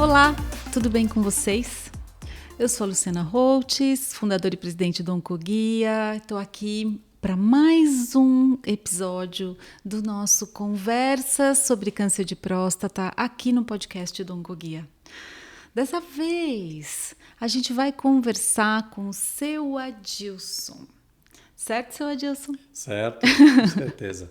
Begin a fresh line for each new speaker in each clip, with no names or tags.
Olá, tudo bem com vocês? Eu sou a Luciana Holtz, fundadora e presidente do Oncoguia. Estou aqui para mais um episódio do nosso Conversas sobre Câncer de Próstata aqui no podcast do Oncoguia. Dessa vez, a gente vai conversar com o seu Adilson. Certo, seu Adilson?
Certo, com certeza.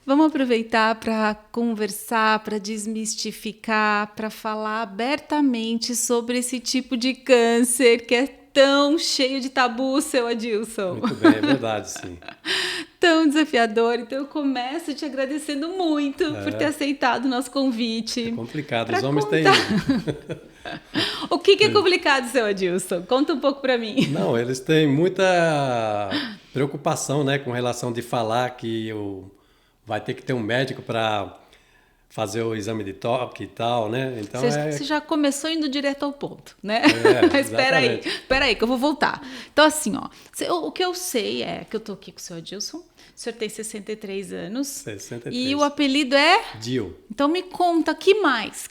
Vamos aproveitar para conversar, para desmistificar, para falar abertamente sobre esse tipo de câncer que é tão cheio de tabu, seu Adilson.
Muito bem, é verdade, sim.
Tão desafiador. Então eu começo te agradecendo muito por ter aceitado o nosso convite.
É complicado, os
contar.
homens têm...
O que é complicado, seu Adilson? Conta um pouco para mim.
Não, eles têm muita preocupação, né, com relação de falar que vai ter que ter um médico para fazer o exame de toque e tal, né? Então
Você já começou indo direto ao ponto, né? Mas espera aí, que eu vou voltar. Então, assim, ó, o que eu sei é que eu tô aqui com o seu Adilson, o senhor tem 63 anos.
63.
E o apelido é?
Dil.
Então me conta, que mais?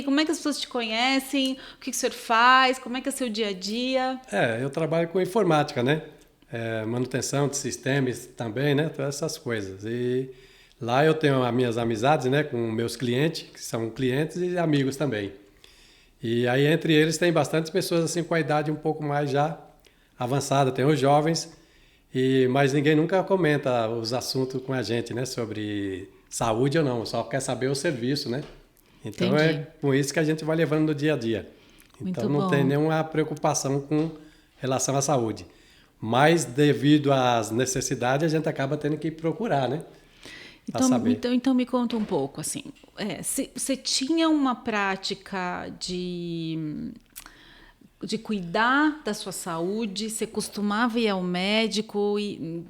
Como é que as pessoas te conhecem? O que o senhor faz? Como é que é o seu dia a dia?
Eu trabalho com informática, né? Manutenção de sistemas também, né? Todas essas coisas. E lá eu tenho as minhas amizades, né? Com meus clientes, que são clientes e amigos também. E aí entre eles tem bastantes pessoas assim com a idade um pouco mais já avançada. Tem os jovens, mas ninguém nunca comenta os assuntos com a gente, né? Sobre saúde ou não, só quer saber o serviço, né? Então
Entendi.
É com isso que a gente vai levando no dia a dia. Então
Muito
não
bom.
tem nenhuma preocupação com relação à saúde. Mas devido às necessidades, a gente acaba tendo que procurar, né? Pra saber.
Então me conta um pouco, assim, você tinha uma prática de cuidar da sua saúde? Você costumava ir ao médico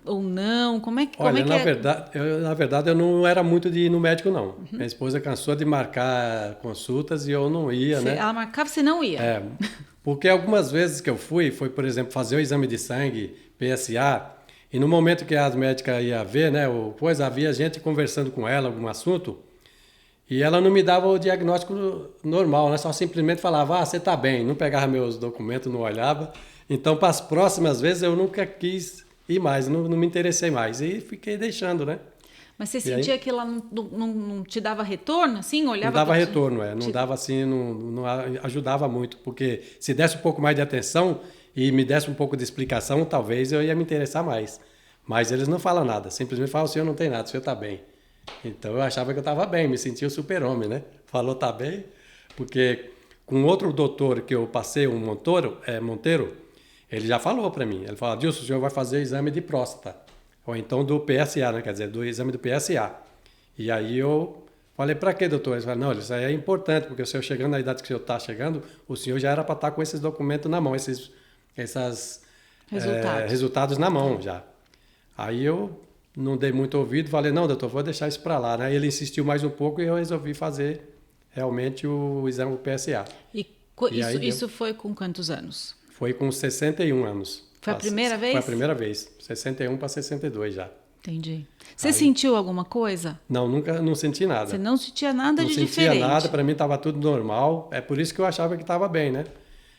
ou não? Como é que
Na verdade, eu não era muito de ir no médico, não. Uhum. Minha esposa cansou de marcar consultas e eu não ia, né?
Ela marcava, você não ia?
Porque algumas vezes que eu foi, por exemplo, fazer o exame de sangue, PSA, e no momento que as médicas iam ver, né, havia gente conversando com ela, algum assunto, e ela não me dava o diagnóstico normal, né? Só simplesmente falava, você está bem, não pegava meus documentos, não olhava. Então, para as próximas vezes, eu nunca quis ir mais, não me interessei mais, e fiquei deixando, né?
Mas você sentia que ela não te dava retorno, assim? Olhava
não dava retorno, não dava assim, não ajudava muito, porque se desse um pouco mais de atenção e me desse um pouco de explicação, talvez eu ia me interessar mais. Mas eles não falam nada, simplesmente falam, o senhor não tem nada, o senhor está bem. Então eu achava que eu estava bem, me sentia o super-homem, né? Falou, tá bem, porque com outro doutor que eu passei, um Monteiro, ele já falou para mim, ele falou, Adilson, o senhor vai fazer exame de próstata. Ou então do PSA, né? Quer dizer, do exame do PSA. E aí eu falei, para quê, doutor? Ele falou, não, isso aí é importante, porque o senhor chegando na idade que o senhor está chegando, o senhor já era para estar com esses documentos na mão, esses resultados na mão já. Aí eu não dei muito ouvido, falei, não, doutor, vou deixar isso para lá, né? Ele insistiu mais um pouco e eu resolvi fazer realmente o exame do PSA.
Isso foi com quantos anos?
Foi com 61 anos.
Foi a primeira vez?
Foi a primeira vez. 61 para 62 já.
Entendi. Você sentiu alguma coisa?
Não, não senti nada.
Você não sentia nada de diferente?
Não sentia nada, para mim estava tudo normal. É por isso que eu achava que estava bem, né?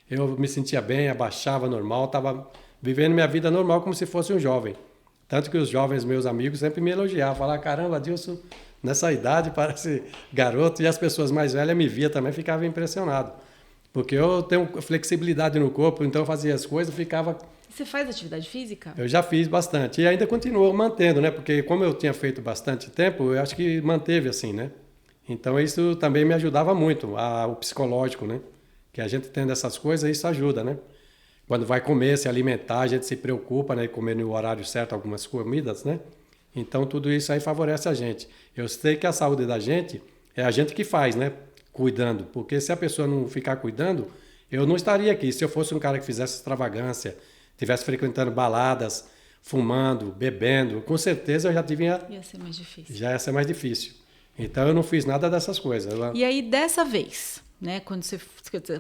Eu me sentia bem, abaixava normal, estava vivendo minha vida normal como se fosse um jovem. Tanto que os jovens, meus amigos, sempre me elogiavam. Falavam, caramba, Adilson, nessa idade parece garoto. E as pessoas mais velhas me via também, ficavam impressionados. Porque eu tenho flexibilidade no corpo, então eu fazia as coisas, ficava...
Você faz atividade física?
Eu já fiz bastante. E ainda continuo mantendo, né? Porque como eu tinha feito bastante tempo, eu acho que manteve assim, né? Então isso também me ajudava muito, o psicológico, né? Que a gente tendo essas coisas, isso ajuda, né? Quando vai comer, se alimentar, a gente se preocupa, né? Comer no horário certo algumas comidas, né? Então tudo isso aí favorece a gente. Eu sei que a saúde da gente é a gente que faz, né? Cuidando. Porque se a pessoa não ficar cuidando, eu não estaria aqui. Se eu fosse um cara que fizesse extravagância, estivesse frequentando baladas, fumando, bebendo, com certeza eu já devia...
Ia ser mais difícil.
Já ia ser mais difícil. Então eu não fiz nada dessas coisas.
E aí dessa vez, né, quando você,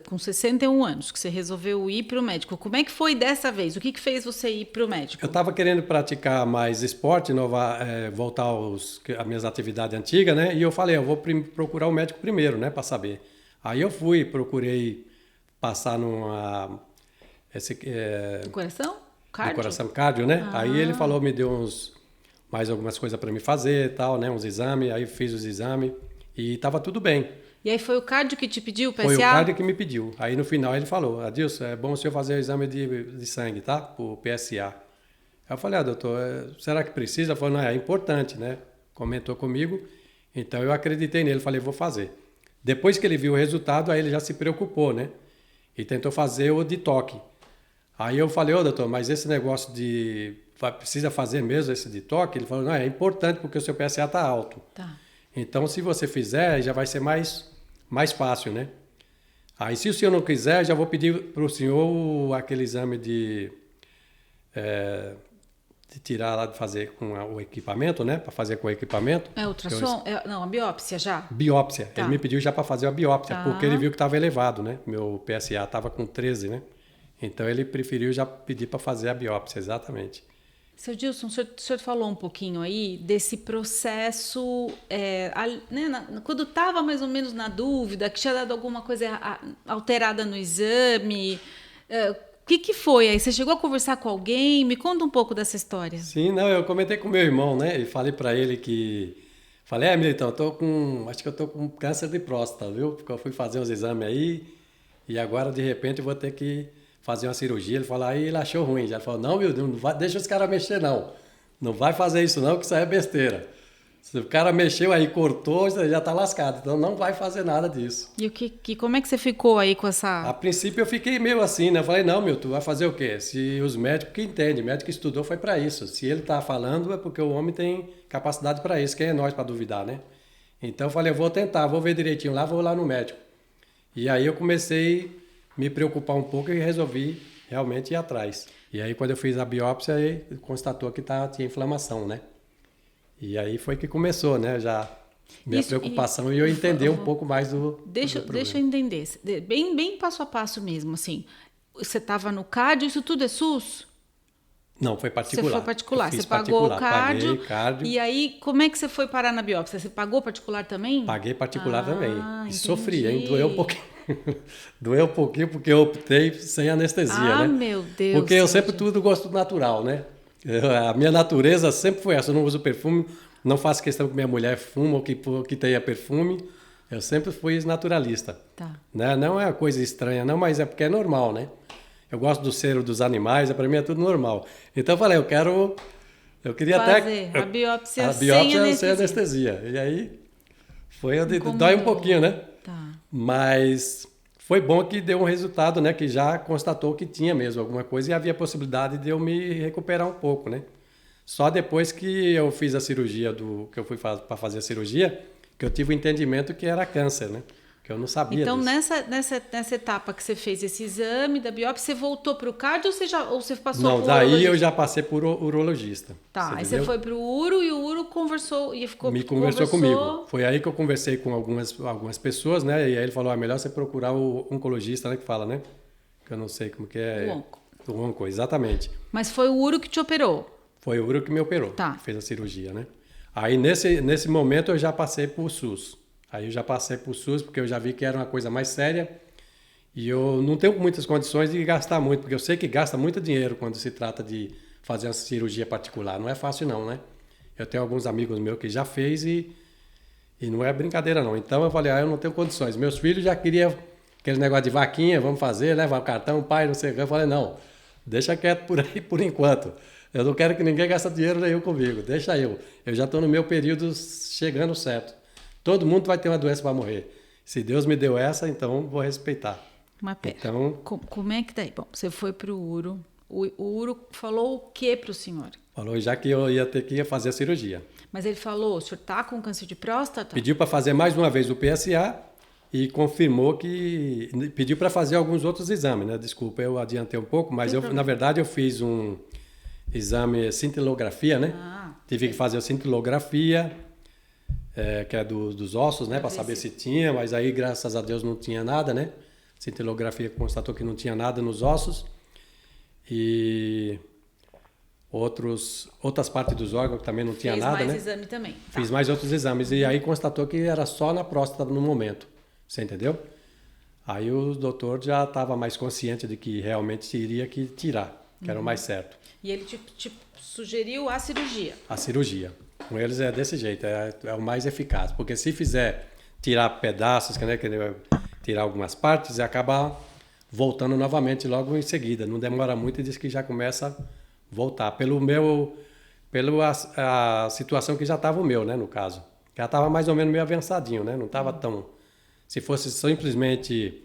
com 61 anos, que você resolveu ir para o médico, como é que foi dessa vez? O que fez você ir para o médico?
Eu estava querendo praticar mais esporte, voltar às minhas atividades antigas, né? E eu falei, eu vou procurar o médico primeiro, né, para saber. Aí eu fui, procurei passar numa...
Do coração?
Do coração cardio, né? Aí ele falou, me deu mais algumas coisas para me fazer e tal, né? Uns exames, aí fiz os exames e estava tudo bem.
E aí foi o cardio que te pediu, o PSA?
Foi o cardio que me pediu. Aí no final ele falou, Adilson, é bom o senhor fazer o exame de sangue, tá? O PSA. Aí eu falei, doutor, será que precisa? Ele falou, não, é importante, né? Comentou comigo, então eu acreditei nele, falei, vou fazer. Depois que ele viu o resultado, aí ele já se preocupou, né? E tentou fazer o de toque. Aí eu falei, doutor, mas esse negócio precisa fazer mesmo esse de toque? Ele falou, não, é importante porque o seu PSA está alto.
Tá.
Então, se você fizer, já vai ser mais fácil, né? Aí, se o senhor não quiser, já vou pedir para o senhor aquele exame de tirar lá, de fazer com o equipamento, né? Para fazer com o equipamento.
É ultrassom? Não, a biópsia já?
Biópsia.
Tá.
Ele me pediu já para fazer a biópsia,
Tá.
porque ele viu que estava elevado, né? Meu PSA estava com 13, né? Então, ele preferiu já pedir para fazer a biópsia, exatamente.
Seu Dilson, o senhor falou um pouquinho aí desse processo, quando estava mais ou menos na dúvida, que tinha dado alguma coisa alterada no exame, o que foi aí? Você chegou a conversar com alguém? Me conta um pouco dessa história.
Sim, não, eu comentei com meu irmão, né? E falei para ele que... Falei, Militão, acho que eu tô com câncer de próstata, viu? Porque eu fui fazer uns exames aí e agora, de repente, eu vou ter que fazer uma cirurgia. Ele falou, aí ele achou ruim. Já falou, não, meu Deus, não vai, deixa os caras mexer, não. Não vai fazer isso, não, que isso aí é besteira. Se o cara mexeu aí, cortou, já tá lascado. Então, não vai fazer nada disso.
E como é que você ficou aí com essa...
A princípio, eu fiquei meio assim, né? Eu falei, não, tu vai fazer o quê? Se os médicos que entendem, médico que estudou foi para isso. Se ele tá falando, é porque o homem tem capacidade para isso. Quem é nós para duvidar, né? Então, eu falei, eu vou tentar, vou ver direitinho lá, vou lá no médico. E aí, eu comecei me preocupar um pouco e resolvi realmente ir atrás. E aí, quando eu fiz a biópsia, aí constatou que tinha inflamação, né? E aí foi que começou, né? Já minha preocupação e eu entender um pouco mais do
Deixa eu entender. Bem passo a passo mesmo, assim. Você estava no cardio, isso tudo é SUS?
Não, foi particular.
Você foi particular, você pagou o cardio.
Paguei cardio.
E aí, como é que você foi parar na biópsia? Você pagou particular também?
Paguei particular também.
Entendi.
Sofri, hein? Doeu um pouquinho. Doeu um pouquinho porque eu optei sem anestesia, né?
Meu Deus.
Porque eu sempre tudo gosto natural, né? A minha natureza sempre foi essa. Eu não uso perfume, não faço questão que minha mulher fuma ou que tenha perfume. Eu sempre fui naturalista.
Tá.
Né? Não é uma coisa estranha, não, mas é porque é normal, né? Eu gosto do cheiro dos animais, para mim é tudo normal. Então eu falei, eu queria
fazer
até...
a biópsia
sem anestesia. E aí foi onde dói um pouquinho, né?
Tá.
Mas foi bom que deu um resultado, né? Que já constatou que tinha mesmo alguma coisa e havia possibilidade de eu me recuperar um pouco, né? Só depois que eu fiz a cirurgia, que eu fui para fazer a cirurgia, que eu tive o entendimento que era câncer, né? Que eu não sabia
então,
disso.
nessa etapa que você fez esse exame da biópsia, você voltou para o cardio ou você passou
não,
por
daí
urologista?
eu já passei por urologista.
Tá, aí você foi para o uro e o uro conversou
conversou comigo. Foi aí que eu conversei com algumas pessoas, né? E aí ele falou, melhor você procurar o oncologista, né? Que fala, né? Que eu não sei como que é.
O onco.
O onco, exatamente.
Mas foi o uro que te operou?
Foi o uro que me operou.
Tá.
Fez a cirurgia, né? Aí nesse momento eu já passei por SUS. Aí eu já passei por SUS porque eu já vi que era uma coisa mais séria e eu não tenho muitas condições de gastar muito, porque eu sei que gasta muito dinheiro quando se trata de fazer uma cirurgia particular. Não é fácil não, né? Eu tenho alguns amigos meus que já fez e não é brincadeira não. Então eu falei, eu não tenho condições. Meus filhos já queriam aquele negócio de vaquinha, vamos fazer, levar o cartão, pai, não sei o que. Eu falei, não, deixa quieto por aí por enquanto. Eu não quero que ninguém gaste dinheiro nenhum comigo, deixa eu. Eu já estou no meu período chegando certo. Todo mundo vai ter uma doença para morrer. Se Deus me deu essa, então vou respeitar.
Mas pera,
então,
como é que daí? Bom, você foi para o uro. O uro falou o que para o senhor?
Falou já que eu ia ter que fazer a cirurgia.
Mas ele falou, o senhor está com câncer de próstata?
Pediu para fazer mais uma vez o PSA e confirmou que... Pediu para fazer alguns outros exames, né? Desculpa, eu adiantei um pouco, mas na verdade eu fiz um exame cintilografia, né? Tive que fazer a cintilografia... que é dos ossos, né, para saber se tinha, mas aí graças a Deus não tinha nada, né? A cintilografia constatou que não tinha nada nos ossos e outras partes dos órgãos que também não tinha nada, né?
Fiz mais exame também.
Fiz mais outros exames e aí constatou que era só na próstata no momento, você entendeu? Aí o doutor já estava mais consciente de que realmente teria que tirar, que era o mais certo.
E ele te sugeriu a cirurgia?
A cirurgia. Com eles é desse jeito, é o mais eficaz. Porque se fizer tirar pedaços, né, tirar algumas partes, acaba voltando novamente logo em seguida. Não demora muito e diz que já começa a voltar. A situação que já estava o meu, né, no caso. Já estava mais ou menos meio avançadinho, né? Não estava tão... Se fosse simplesmente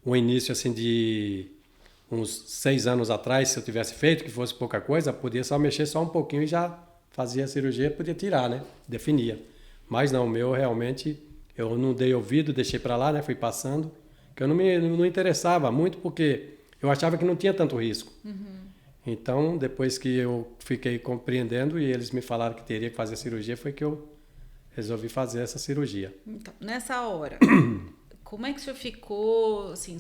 um início assim de uns 6 anos atrás, se eu tivesse feito, que fosse pouca coisa, podia só mexer só um pouquinho e já fazia a cirurgia, podia tirar, né? Definia. Mas não, o meu realmente, eu não dei ouvido, deixei para lá, né? Fui passando, que eu não interessava muito, porque eu achava que não tinha tanto risco. Então, depois que eu fiquei compreendendo e eles me falaram que teria que fazer a cirurgia, foi que eu resolvi fazer essa cirurgia.
Então, nessa hora, como é que o senhor ficou, assim,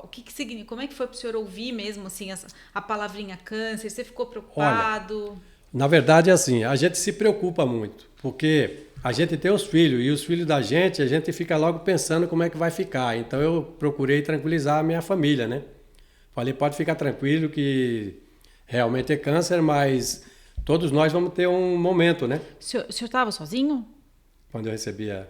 o que significa, como é que foi para o senhor ouvir mesmo, assim, a palavrinha câncer? Você ficou preocupado?
Olha, na verdade, assim, a gente se preocupa muito, porque a gente tem os filhos, e os filhos da gente, a gente fica logo pensando como é que vai ficar. Então, eu procurei tranquilizar a minha família, né? Falei, pode ficar tranquilo que realmente é câncer, mas todos nós vamos ter um momento, né?
O senhor estava sozinho?
Quando eu recebia...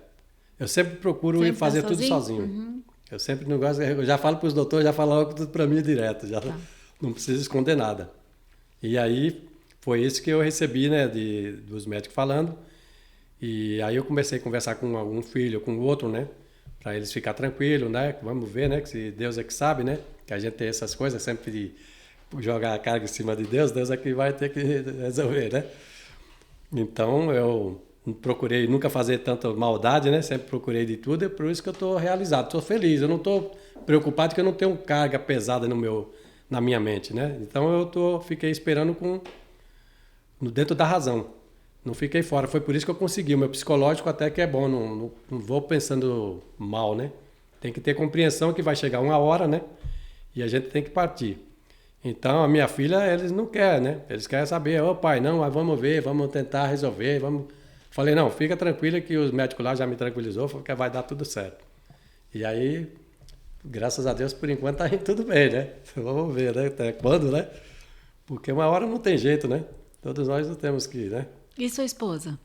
Eu sempre procuro
Sempre
ir fazer
tá
tudo sozinho.
Uhum.
Eu sempre não gosto... Eu já falo para os doutores, já falo logo tudo para mim direto. Já
Tá.
não preciso esconder nada. E aí, foi isso que eu recebi, né? Dos médicos falando. E aí eu comecei a conversar com algum filho, com o outro, né? Para eles ficar tranquilos, né? Vamos ver, né? Que se Deus é que sabe, né? Que a gente tem essas coisas, sempre de jogar a carga em cima de Deus, Deus é que vai ter que resolver, né? Então eu não procurei nunca fazer tanta maldade, né? Sempre procurei de tudo, é por isso que eu estou realizado, estou feliz. Eu não estou preocupado porque eu não tenho carga pesada na minha mente, né? Então fiquei esperando dentro da razão. Não fiquei fora. Foi por isso que eu consegui. O meu psicológico até que é bom. Não vou pensando mal, né? Tem que ter compreensão que vai chegar uma hora, né? E a gente tem que partir. Então, a minha filha, eles não querem, né? Eles querem saber, ô pai, não, mas vamos ver, vamos tentar resolver, vamos... Falei, não, fica tranquila que os médicos lá já me tranquilizou, falou que vai dar tudo certo. E aí, graças a Deus, por enquanto tá indo tudo bem, né? Vamos ver, né? Até quando, né? Porque uma hora não tem jeito, né? Todos nós não temos que, né?
E sua esposa?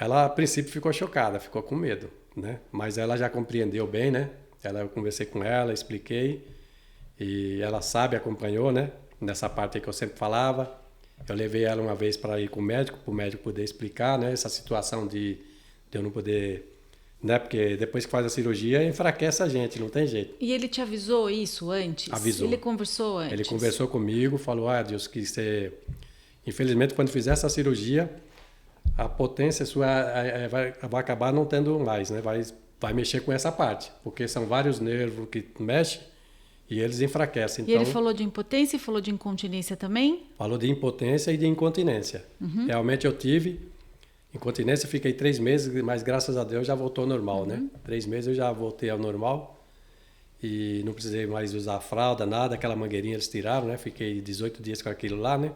Ela, a princípio, ficou chocada, ficou com medo, né? Mas ela já compreendeu bem, né? Eu conversei com ela, expliquei. E ela sabe, acompanhou, né? Nessa parte aí que eu sempre falava. Eu levei ela uma vez para ir com o médico, para o médico poder explicar, né? Essa situação de eu não poder... Né? Porque depois que faz a cirurgia, enfraquece a gente, não tem jeito.
E ele te avisou isso antes?
Avisou.
Ele conversou antes?
Ele conversou comigo, falou, Deus, que você... Infelizmente, quando fizer essa cirurgia, a potência sua vai acabar não tendo mais, né? Vai mexer com essa parte, porque são vários nervos que mexem, e eles enfraquecem.
E ele falou de impotência e falou de incontinência também?
Falou de impotência e de incontinência. Realmente eu tive incontinência, fiquei 3 meses, mas graças a Deus já voltou ao normal, né? 3 meses eu já voltei ao normal e não precisei mais usar fralda, nada, aquela mangueirinha eles tiraram, né? Fiquei 18 dias com aquilo lá, né?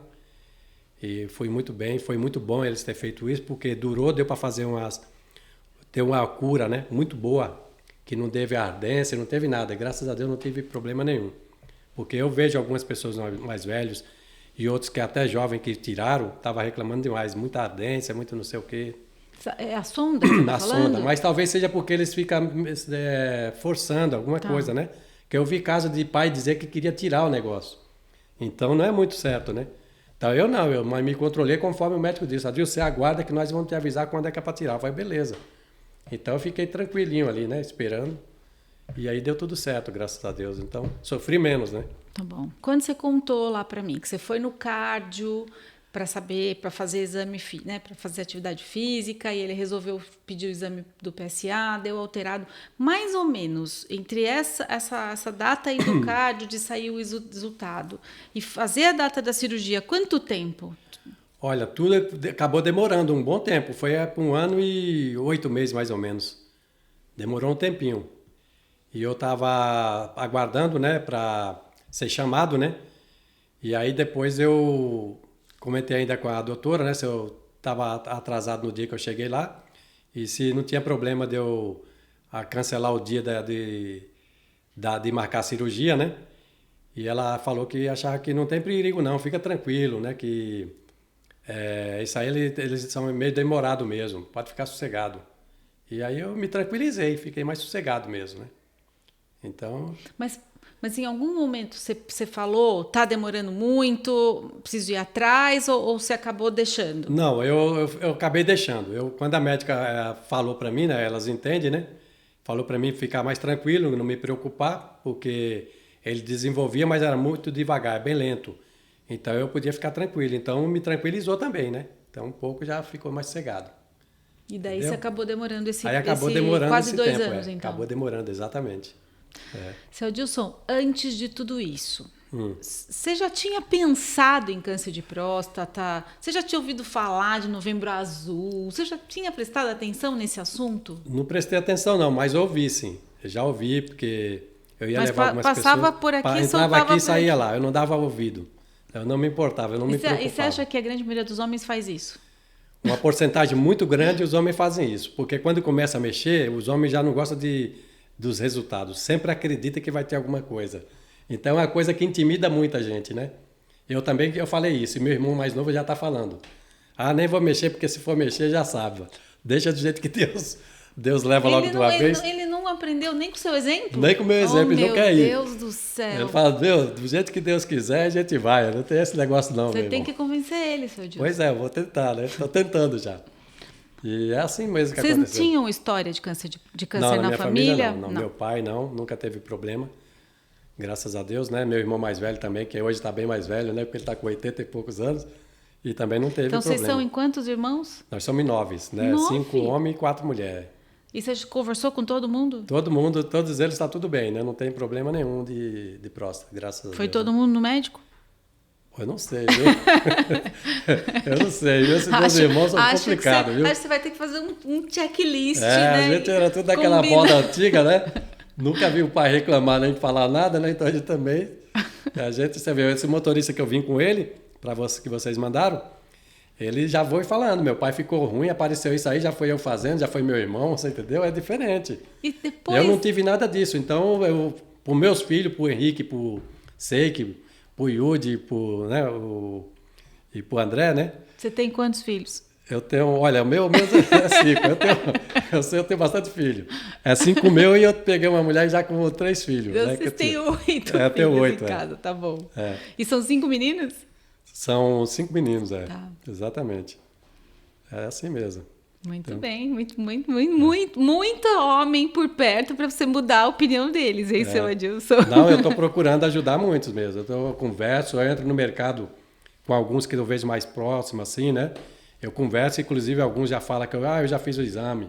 E foi muito bem, foi muito bom eles terem feito isso, porque deu para fazer ter uma cura, né? Muito boa, que não teve ardência, não teve nada. Graças a Deus não tive problema nenhum. Porque eu vejo algumas pessoas mais velhos e outros que até jovens que tiraram, estavam reclamando demais. Muita ardência, muito não sei o quê.
É a sonda que você tá
Na
falando?
sonda. Mas talvez seja porque eles ficam forçando alguma coisa, né? Que eu vi caso de pai dizer que queria tirar o negócio. Então não é muito certo, né? Então mas me controlei conforme o médico disse. Adil, você aguarda que nós vamos te avisar quando é que é para tirar. Eu falei, beleza. Então eu fiquei tranquilinho ali, né? Esperando. E aí deu tudo certo, graças a Deus. Então, sofri menos, né?
Tá bom. Quando você contou lá pra mim que você foi no cardio para saber, para fazer exame, né, para fazer atividade física, e ele resolveu pedir o exame do PSA, deu alterado, mais ou menos entre essa data aí do cardio de sair o resultado e fazer a data da cirurgia, quanto tempo?
Olha, tudo acabou demorando um bom tempo. Foi 1 ano e 8 meses, mais ou menos. Demorou um tempinho. E eu estava aguardando, né, para ser chamado, né? E aí depois eu comentei ainda com a doutora, né, se eu estava atrasado no dia que eu cheguei lá e se não tinha problema de eu cancelar o dia de marcar a cirurgia, né? E ela falou que achava que não tem perigo não, fica tranquilo, né? Que isso aí eles são meio demorado mesmo, pode ficar sossegado. E aí eu me tranquilizei, fiquei mais sossegado mesmo, né? Então...
Mas em algum momento você falou, tá demorando muito, preciso ir atrás, ou você acabou deixando?
Não, eu acabei deixando. Quando a médica falou para mim, né? Elas entendem, né? Falou para mim ficar mais tranquilo, não me preocupar, porque ele desenvolvia, mas era muito devagar, bem lento. Então eu podia ficar tranquilo. Então me tranquilizou também, né? Então um pouco já ficou mais sossegado.
E daí
Entendeu?
você acabou demorando
Aí acabou demorando
quase
esse
2
tempo,
anos, então.
Acabou demorando, exatamente.
Seu Adilson, antes de tudo isso, você já tinha pensado em câncer de próstata? Você já tinha ouvido falar de Novembro Azul? Você já tinha prestado atenção nesse assunto?
Não prestei atenção não, mas ouvi sim. Eu já ouvi, porque eu ia
Mas
levar algumas
passava
pessoas...
por aqui,
entrava
soltava
aqui e
por
saía
aqui.
lá, eu não dava ouvido. Eu não me importava, eu não me
E
preocupava.
você acha que a grande maioria dos homens faz isso?
Uma porcentagem muito grande os homens fazem isso, porque quando começa a mexer, os homens já não gostam dos resultados, sempre acredita que vai ter alguma coisa. Então é uma coisa que intimida muita gente, né? Eu falei isso, e meu irmão mais novo já está falando. Ah, nem vou mexer, porque se for mexer já sabe. Deixa do jeito que Deus leva logo de uma vez.
Ele não aprendeu nem com o seu exemplo?
Nem com o meu exemplo, ele não quer ir.
Meu Deus do céu.
Ele fala, Deus, do jeito que Deus quiser, a gente vai. Não tem esse negócio não,
Você
meu
tem
irmão.
que convencer ele, seu Adilson.
Pois é, eu vou tentar, né? Estou tentando já. E é assim mesmo que
Vocês
aconteceu.
não tinham história de câncer,
Não, na
na
minha
família?
não. Meu pai não, nunca teve problema. Graças a Deus, né? Meu irmão mais velho também, que hoje está bem mais velho, né? Porque ele está com 80 e poucos anos. E também não teve
Então
problema.
vocês são em quantos irmãos?
Nós somos 9, né?
9?
5 homens e 4 mulheres.
E você conversou com todo mundo?
Todo mundo, todos eles está tudo bem, né? Não tem problema nenhum de próstata, graças a Deus.
Foi todo mundo no médico?
Eu não sei, viu? Eu não sei, viu? Esses meus irmãos são complicados, viu?
Acho que você vai ter que fazer um checklist,
A
né?
gente era tudo daquela moda antiga, né? Nunca vi o pai reclamar nem falar nada, né? Então a gente também... você vê, esse motorista que eu vim com ele, para você que vocês mandaram, ele já foi falando, meu pai ficou ruim, apareceu isso aí, já foi eu fazendo, já foi meu irmão, você entendeu? É diferente.
E depois...
Eu não tive nada disso, então para os meus filhos, para o Henrique, para o Seik, para o Yudi, e para o André, né?
Você tem quantos filhos?
Eu tenho, olha, o meu é 5, eu tenho bastante filho. É 5 meu e eu peguei uma mulher já com 3 filhos.
Vocês têm 8 filhos
eu tenho 8,
em casa, tá bom.
É.
E são 5 meninos?
São 5 meninos,
Tá.
Exatamente. É assim mesmo.
Muito bem, muito homem por perto para você mudar a opinião deles, hein, seu Adilson?
Não, eu estou procurando ajudar muitos mesmo. Eu converso, eu entro no mercado com alguns que eu vejo mais próximos, assim, né? Eu converso, inclusive alguns já falam que eu já fiz o exame.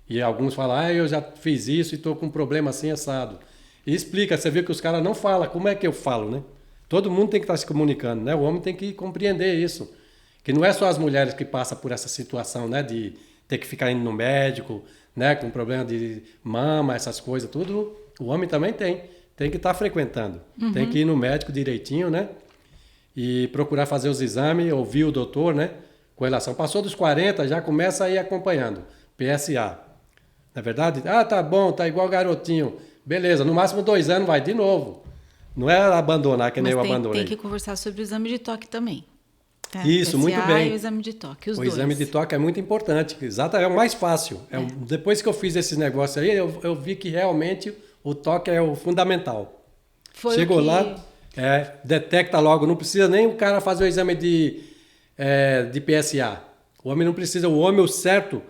E alguns falam, eu já fiz isso e estou com um problema assim assado. E explica, você vê que os caras não falam, como é que eu falo, né? Todo mundo tem que estar se comunicando, né? O homem tem que compreender isso. Que não é só as mulheres que passam por essa situação, né? De ter que ficar indo no médico, né? Com problema de mama, essas coisas, tudo. O homem também tem. Tem que estar frequentando.
Uhum.
Tem que ir no médico direitinho, né? E procurar fazer os exames, ouvir o doutor, né? Com relação. Passou dos 40, já começa a ir acompanhando. PSA. Na verdade? Tá bom, tá igual garotinho. Beleza, no máximo 2 anos vai de novo. Não é abandonar, que nem eu abandonei.
Tem que conversar sobre o exame de toque também. Tá?
Isso,
PSA
muito bem.
E o exame de toque, os
o
dois.
exame de toque é muito importante. Exato, é o mais fácil. Depois que eu fiz esses negócios aí, eu vi que realmente o toque é o fundamental. Chegou lá, detecta logo. Não precisa nem o cara fazer o exame de PSA. O homem não precisa, o certo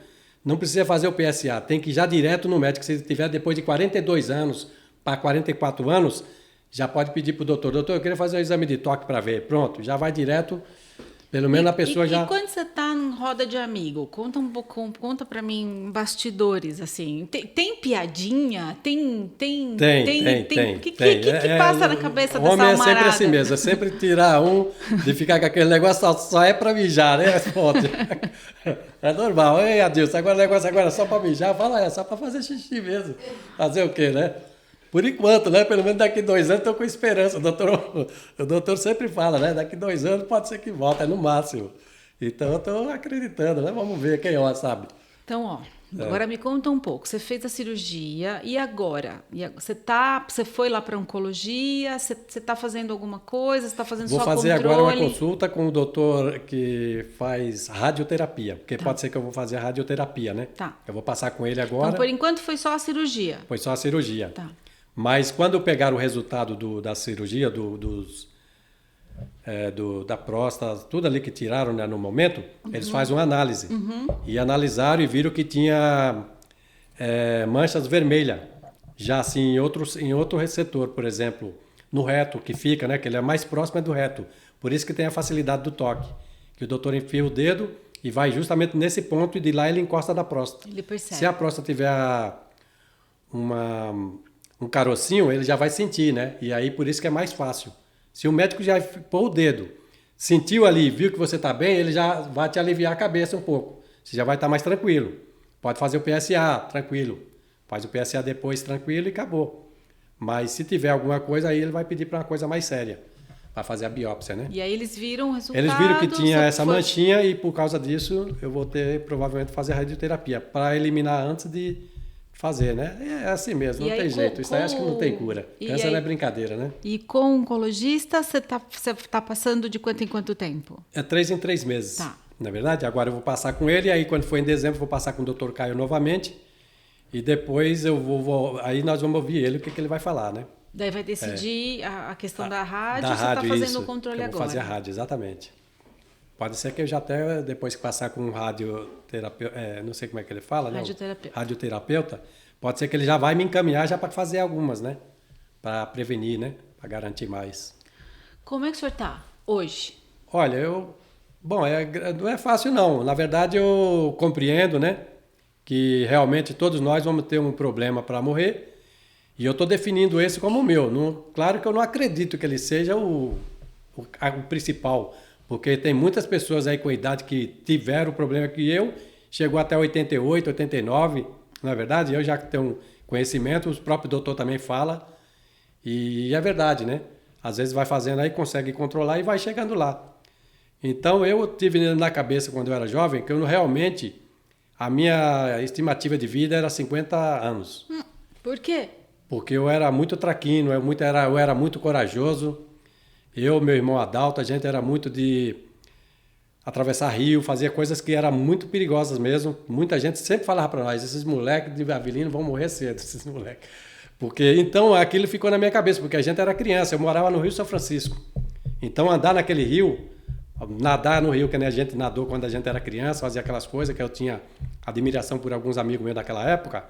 não precisa fazer o PSA. Tem que ir já direto no médico. Se tiver depois de 42 anos para 44 anos, já pode pedir para o doutor. Doutor, eu queria fazer o exame de toque para ver. Pronto, já vai direto. Pelo menos a pessoa já...
E quando você está em roda de amigo, conta um pouco, conta para mim bastidores, assim. Tem piadinha? Tem. O que passa na cabeça dessa
almarada? O homem é sempre
almarada?
assim mesmo, é sempre tirar de ficar com aquele negócio, só é para mijar, né? É normal. Ei, Adilson, agora o negócio é só para mijar. Fala, só para fazer xixi mesmo. Fazer o quê, né? Por enquanto, né? Pelo menos daqui 2 anos estou com esperança. O doutor sempre fala, né? Daqui 2 anos pode ser que volte, é no máximo. Então eu estou acreditando, né? Vamos ver quem sabe.
Então, Agora me conta um pouco. Você fez a cirurgia e agora? Você foi lá para oncologia? Você está fazendo alguma coisa? Você está fazendo
Vou
só
fazer
controle?
agora uma consulta com o doutor que faz radioterapia, porque pode ser que eu vou fazer a radioterapia, né?
Tá.
Eu vou passar com ele agora.
Então, por enquanto, foi só a cirurgia.
Foi só a cirurgia.
Tá.
Mas quando eu pegar o resultado da cirurgia, da próstata, tudo ali que tiraram, né, no momento, eles fazem uma análise. E analisaram e viram que tinha manchas vermelhas, já assim em outro receptor, por exemplo, no reto que fica, né, que ele é mais próximo do reto. Por isso que tem a facilidade do toque, que o doutor enfia o dedo e vai justamente nesse ponto e de lá ele encosta na próstata.
Ele percebe.
Se a próstata tiver um carocinho, ele já vai sentir, né? E aí por isso que é mais fácil. Se o médico já pôr o dedo, sentiu ali, viu que você está bem, ele já vai te aliviar a cabeça um pouco. Você já vai estar mais tranquilo. Pode fazer o PSA, tranquilo. Faz o PSA depois, tranquilo, e acabou. Mas se tiver alguma coisa, aí ele vai pedir para uma coisa mais séria, para fazer a biópsia, né?
E aí eles viram o resultado?
Eles viram que tinha essa manchinha e por causa disso eu vou ter provavelmente fazer a radioterapia, para eliminar antes de fazer, né? É assim mesmo, não tem jeito. Isso aí acho que não tem cura. Câncer não é brincadeira, né?
E com o oncologista, você tá passando de quanto em quanto tempo?
É 3 em 3 meses.
Tá.
Na verdade, agora eu vou passar com ele, aí quando for em dezembro eu vou passar com o Dr. Caio novamente, e depois aí nós vamos ouvir ele, o que ele vai falar, né?
Daí vai decidir a questão da rádio,
Da
você está fazendo
isso,
o controle
eu vou
agora.
fazer a rádio, exatamente. Pode ser que eu já até, depois que passar com um radioterapeuta, não sei como é que ele fala, né? Radioterapeuta, pode ser que ele já vai me encaminhar já para fazer algumas, né? Para prevenir, né? Para garantir mais.
Como é que o senhor está hoje?
Olha, bom, não é fácil não. Na verdade, eu compreendo, né? Que realmente todos nós vamos ter um problema para morrer. E eu estou definindo esse como o meu. Claro que eu não acredito que ele seja o principal. Porque tem muitas pessoas aí com idade que tiveram o problema que eu. Chegou até 88, 89. Não é verdade? Eu já tenho conhecimento. O próprio doutor também fala. E é verdade, né? Às vezes vai fazendo aí, consegue controlar e vai chegando lá. Então eu tive na cabeça quando eu era jovem que eu realmente, a minha estimativa de vida era 50 anos.
Por quê?
Porque eu era muito traquino, eu era muito corajoso. Eu, meu irmão Adalto, a gente era muito de atravessar rio, fazia coisas que eram muito perigosas mesmo. Muita gente sempre falava para nós, esses moleques de Avelino vão morrer cedo, esses moleques. Porque então aquilo ficou na minha cabeça, porque a gente era criança, eu morava no Rio São Francisco. Então andar naquele rio, nadar no rio, que nem a gente nadou quando a gente era criança, fazia aquelas coisas que eu tinha admiração por alguns amigos meus daquela época,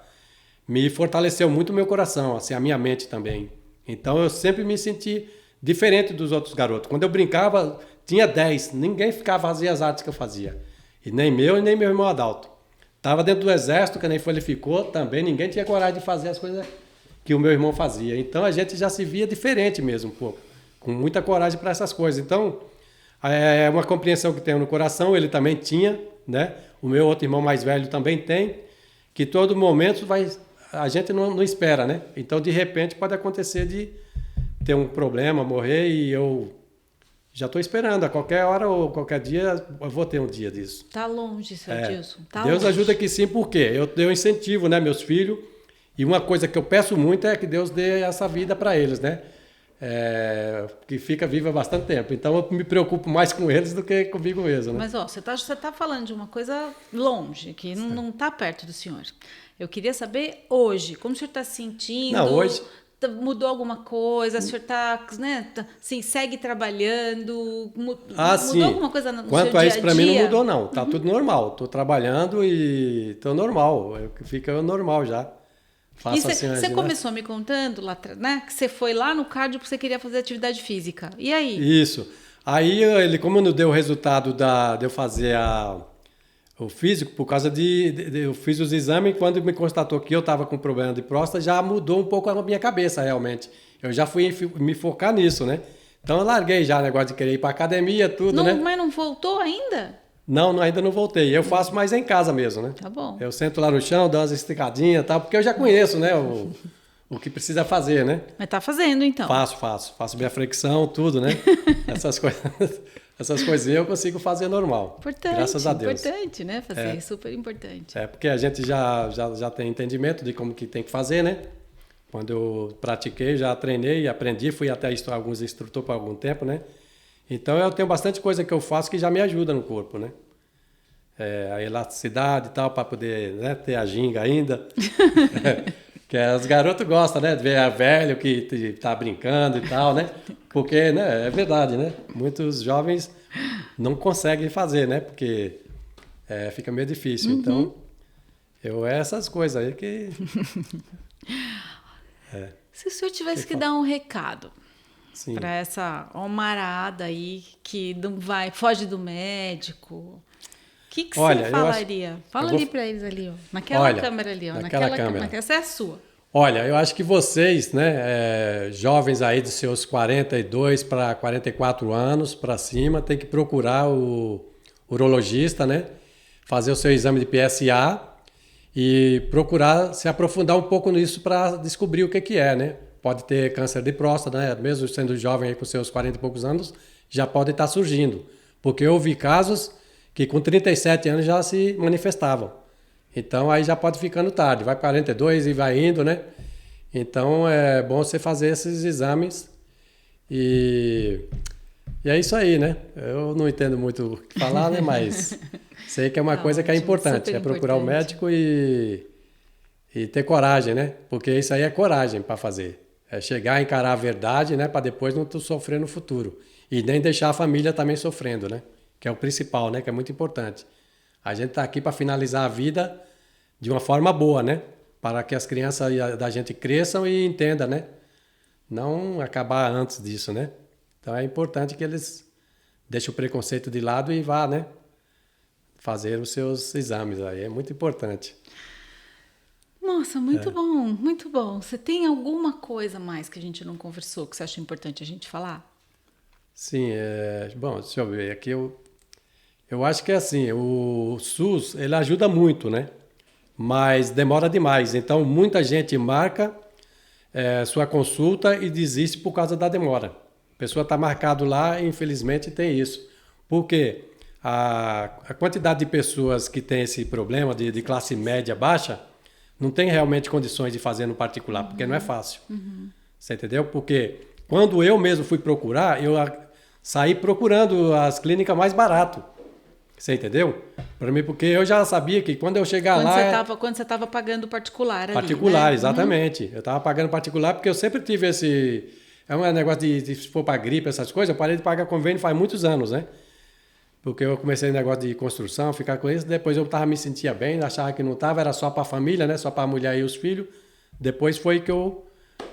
me fortaleceu muito o meu coração, assim, a minha mente também. Então eu sempre me senti diferente dos outros garotos. Quando eu brincava, tinha 10, ninguém ficava fazendo as artes que eu fazia. E nem meu e nem meu irmão Adalto. Estava dentro do exército, que nem ele ficou, também ninguém tinha coragem de fazer as coisas que o meu irmão fazia. Então a gente já se via diferente mesmo, um pouco, com muita coragem para essas coisas. Então é uma compreensão que tenho no coração, ele também tinha, né? O meu outro irmão mais velho também tem, que todo momento a gente não espera, né? Então, de repente, pode acontecer de ter um problema, morrer, e eu já estou esperando. A qualquer hora ou qualquer dia, eu vou ter um dia disso.
Tá longe, seu Dilson. Tá
Deus
longe.
ajuda que sim, porque eu incentivo, né, meus filhos, e uma coisa que eu peço muito é que Deus dê essa vida para eles, né? Que fica viva bastante tempo. Então, eu me preocupo mais com eles do que comigo mesmo, né?
Mas, ó, você tá falando de uma coisa longe, que não tá perto do senhor. Eu queria saber hoje, como o senhor está se sentindo?
Não, hoje...
Mudou alguma coisa? O senhor está, né, assim, segue trabalhando? Mudou
sim.
alguma coisa no
Quanto
seu
a
dia
isso, para mim não mudou, não. Tá tudo normal. Estou trabalhando e estou normal. Fica normal já.
E você começou me contando, lá, né, que você foi lá no cardio porque você queria fazer atividade física. E aí?
Isso. Aí, como não deu o resultado de eu fazer o físico, por causa eu fiz os exames, quando me constatou que eu estava com problema de próstata, já mudou um pouco a minha cabeça, realmente. Eu já fui me focar nisso, né? Então eu larguei já o negócio de querer ir para academia, tudo, né?
Mas não voltou ainda?
Não, ainda não voltei. Eu faço mais em casa mesmo, né?
Tá bom.
Eu sento lá no chão, dou umas esticadinhas e tal, porque eu já conheço, né? o que precisa fazer, né?
Mas tá fazendo, então.
Faço minha flexão, tudo, né? Essas coisinhas eu consigo fazer normal.
Importante,
graças a Deus.
Importante, né? Fazer, super importante.
Porque a gente já tem entendimento de como que tem que fazer, né? Quando eu pratiquei, já treinei, aprendi, fui até alguns instrutores por algum tempo, né? Então eu tenho bastante coisa que eu faço que já me ajuda no corpo, né? A elasticidade e tal, para poder, né, ter a ginga ainda. Que os garotos gostam, né? De ver a velho que tá brincando e tal, né? Porque, né? É verdade, né? Muitos jovens não conseguem fazer, né? Porque fica meio difícil. Então, essas coisas aí que...
Se o senhor tivesse que dar um recado
para
essa homarada aí que não vai, foge do médico, o que você falaria? Fala ali para eles ali, ó, naquela câmera ali, ó, naquela câmera. Essa é a sua.
Olha, eu acho que vocês, né, jovens aí dos seus 42 para 44 anos para cima, tem que procurar o urologista, né, fazer o seu exame de PSA e procurar se aprofundar um pouco nisso para descobrir o que é, né? Pode ter câncer de próstata, né? Mesmo sendo jovem aí com seus 40 e poucos anos, já pode estar surgindo. Porque eu vi casos que com 37 anos já se manifestavam. Então aí já pode ficando tarde, vai para 42 e vai indo, né? Então é bom você fazer esses exames e é isso aí, né? Eu não entendo muito o que falar, né? Mas sei que é uma coisa que é importante, é procurar o médico e ter coragem, né? Porque isso aí é coragem para fazer. É chegar a encarar a verdade, né? Para depois não sofrer no futuro. E nem deixar a família também sofrendo, né? Que é o principal, né? Que é muito importante. A gente está aqui para finalizar a vida de uma forma boa, né? Para que as crianças da gente cresçam e entendam, né? Não acabar antes disso, né? Então é importante que eles deixem o preconceito de lado e vá, né? Fazer os seus exames aí. É muito importante.
Nossa, muito bom, muito bom. Você tem alguma coisa mais que a gente não conversou que você acha importante a gente falar?
Sim, bom, deixa eu ver. Aqui eu acho que é assim, o SUS, ele ajuda muito, né? Mas demora demais. Então, muita gente marca sua consulta e desiste por causa da demora. A pessoa está marcado lá e, infelizmente, tem isso. Por quê? A quantidade de pessoas que tem esse problema de classe média baixa não tem realmente condições de fazer no particular, porque não é fácil. Você entendeu? Porque quando eu mesmo fui procurar, eu saí procurando as clínicas mais baratas. Você entendeu? Para mim, porque eu já sabia que quando eu chegar
quando você estava pagando particular ali,
particular,
né?
exatamente. Eu estava pagando particular porque eu sempre tive esse... É um negócio de se for para gripe, essas coisas, eu parei de pagar convênio faz muitos anos, né? Porque eu comecei negócio de construção, ficar com isso, depois eu me sentia bem, achava que não estava, era só para a família, né? Só para a mulher e os filhos. Depois foi que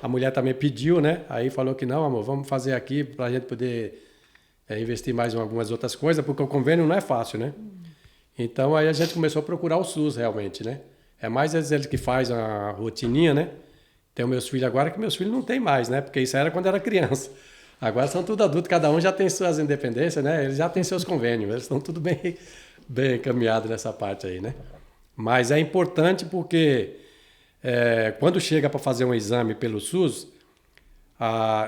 a mulher também pediu, né? Aí falou que não, amor, vamos fazer aqui para a gente poder investir mais em algumas outras coisas, porque o convênio não é fácil, né? Então aí a gente começou a procurar o SUS realmente, né? É mais eles que faz a rotininha, né? Tenho meus filhos agora, que meus filhos não tem mais, né? Porque isso era quando era criança. Agora são tudo adultos, cada um já tem suas independências, né? Eles já têm seus convênios, eles estão tudo bem encaminhados nessa parte aí, né? Mas é importante porque quando chega para fazer um exame pelo SUS,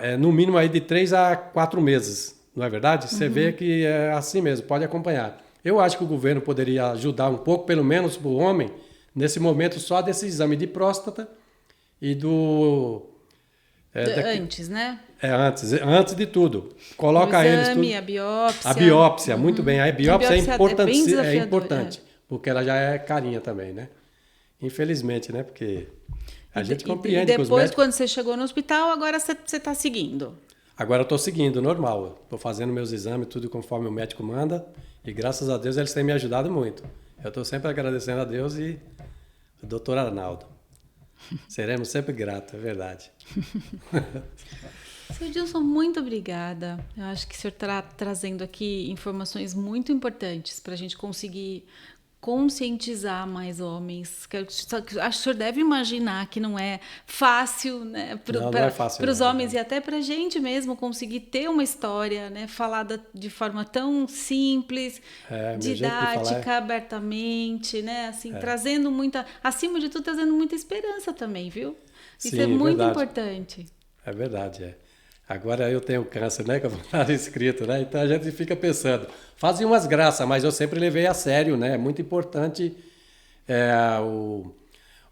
é no mínimo aí de 3 a 4 meses, não é verdade? Você vê que é assim mesmo, pode acompanhar. Eu acho que o governo poderia ajudar um pouco, pelo menos para o homem, nesse momento só desse exame de próstata e do...
antes, né?
Antes de tudo. Coloca eles tudo.
A biópsia.
A biópsia, muito bem. A biópsia é importante,
é.
porque ela já é carinha também, né? Infelizmente, né? Porque a gente compreende que os
depois,
médicos...
quando você chegou no hospital, agora você está seguindo?
Agora eu estou seguindo, normal. Estou fazendo meus exames, tudo conforme o médico manda. E graças a Deus eles têm me ajudado muito. Eu estou sempre agradecendo a Deus e o doutor Arnaldo. Seremos sempre gratos, é verdade.
Seu Gilson, muito obrigada. Eu acho que o senhor está trazendo aqui informações muito importantes para a gente conseguir conscientizar mais homens. Acho que o senhor deve imaginar que não é fácil, né, para os homens e até para a gente mesmo conseguir ter uma história, né, falada de forma tão simples, didática, abertamente, né, assim, trazendo muita, acima de tudo, trazendo muita esperança também, viu? Isso
Sim,
é muito
verdade.
importante.
É verdade, é. Agora eu tenho câncer, né? Que eu vou estar escrito, né? Então a gente fica pensando. Fazia umas graças, mas eu sempre levei a sério, né? É muito importante é,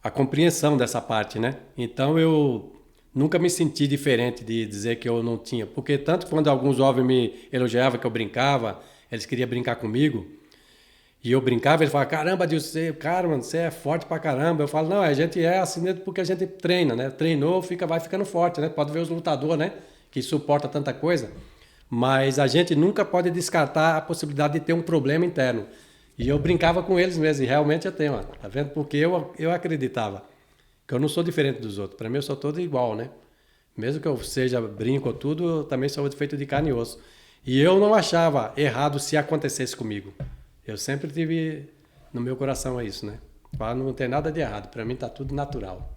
a compreensão dessa parte, né? Então eu nunca me senti diferente de dizer que eu não tinha. Porque tanto quando alguns jovens me elogiavam que eu brincava, eles queriam brincar comigo, e eu brincava, ele falava, caramba, Dilson, cara, mano, você é forte pra caramba. Eu falo, não, a gente é assim porque a gente treina, né? Treinou, vai ficando forte, né? Pode ver os lutadores, né? Que suporta tanta coisa. Mas a gente nunca pode descartar a possibilidade de ter um problema interno. E eu brincava com eles mesmo, e realmente eu tenho, ó, tá vendo? Porque eu acreditava que eu não sou diferente dos outros. Para mim eu sou todo igual, né? Mesmo que eu seja brinco ou tudo, eu também sou feito de carne e osso. E eu não achava errado se acontecesse comigo. Eu sempre tive no meu coração isso, né? Para não ter nada de errado. Para mim tá tudo natural.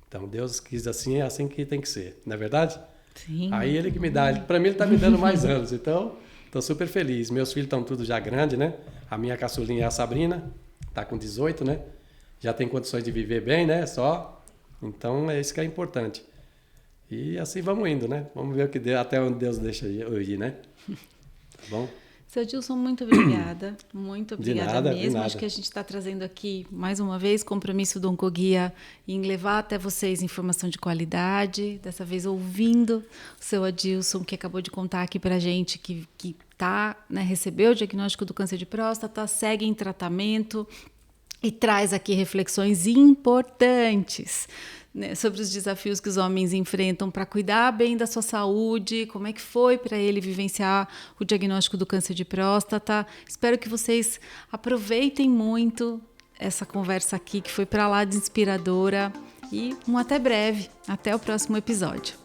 Então Deus quis assim, é assim que tem que ser. Não é verdade?
Sim.
Aí ele que me dá. Para mim ele tá me dando mais anos. Então, tô super feliz. Meus filhos estão tudo já grandes, né? A minha caçulinha é a Sabrina. Tá com 18, né? Já tem condições de viver bem, né? Só. Então é isso que é importante. E assim vamos indo, né? Vamos ver o que deu, até onde Deus deixa eu ir, né? Tá bom?
Seu Dilson, muito obrigada. Muito
De
obrigada
nada, de
mesmo.
nada.
Acho que a gente está trazendo aqui, mais uma vez, compromisso do Oncoguia em levar até vocês informação de qualidade. Dessa vez ouvindo o seu Adilson, que acabou de contar aqui para a gente que né, recebeu o diagnóstico do câncer de próstata, segue em tratamento e traz aqui reflexões importantes, né, sobre os desafios que os homens enfrentam para cuidar bem da sua saúde, como é que foi para ele vivenciar o diagnóstico do câncer de próstata. Espero que vocês aproveitem muito essa conversa aqui, que foi para lá de inspiradora, e até breve, até o próximo episódio.